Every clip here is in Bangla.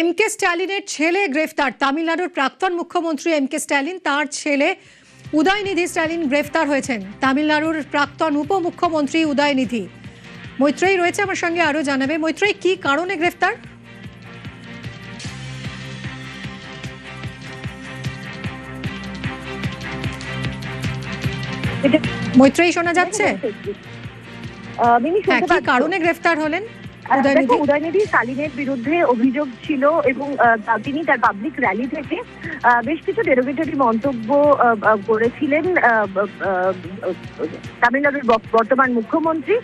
এমকে স্ট্যালিনের ছেলে গ্রেফতার। তামিলনাড়ুর প্রাক্তন মুখ্যমন্ত্রী এমকে স্ট্যালিন, তার ছেলে উদয়নিধি স্ট্যালিন গ্রেফতার হয়েছেন। তামিলনাড়ুর প্রাক্তন উপমুখ্যমন্ত্রী উদয়নিধি। মৈত্রেয়ী রয়েছে আমার সঙ্গে, আরো জানাবে। মৈত্রেয়ী, কি কারণে গ্রেফতার? মৈত্রেয়ী, শোনা যাচ্ছে? হ্যাঁ, কি কারণে গ্রেফতার হলেন উদয়নিধি স্ট্যালিনের বিরুদ্ধে অভিযোগ ছিল এবং তিনি তার পাবলিক র্যালি থেকে বেশ কিছু ডেরোগেটরি মন্তব্য করেছিলেন তামিলনাড়ুর বর্তমান মুখ্যমন্ত্রী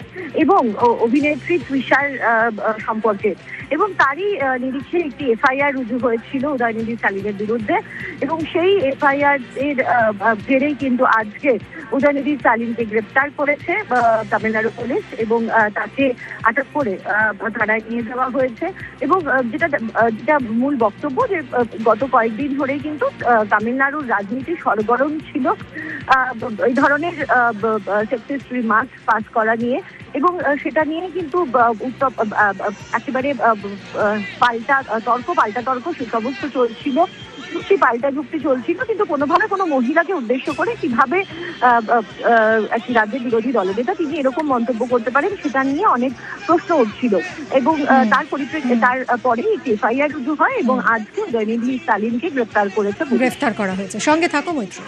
এবং অভিনেত্রী তৃষার সম্পর্কে, এবং তারই নিরিখে একটি এফআইআর রুজু হয়েছিল উদয়নিধি স্ট্যালিনের বিরুদ্ধে, এবং সেই এফআইআর এর জেরেই কিন্তু আজকে উদয়নিধি স্ট্যালিনকে গ্রেপ্তার করেছে তামিলনাড়ু পুলিশ এবং তাকে আটক করে থানায় নিয়ে যাওয়া হয়েছে। এবং যেটা মূল বক্তব্য, যে গত কয়েকদিন ধরেই কিন্তু তামিলনাড়ুর রাজনীতি সরগরম ছিল এই ধরনের সেক্সিস্ট রিমার্কস পাস করা নিয়ে, এবং সেটা নিয়ে কিন্তু একেবারে পাল্টা তর্ক সে সমস্ত চলছিল, পাল্টা যুক্তি চলছিল, কিন্তু কোনোভাবে কোনো মহিলাকে উদ্দেশ্য করে কিভাবে একটি রাজ্যের বিরোধী দলনেতা তিনি এরকম মন্তব্য করতে পারেন সেটা নিয়ে অনেক প্রশ্ন উঠছিল। এবং তার পরে একটি এফআইআর রুজু হয় এবং আজকে উদয়নিধি স্ট্যালিনকে গ্রেফতার করা হয়েছে। সঙ্গে থাকো মৈত্রী।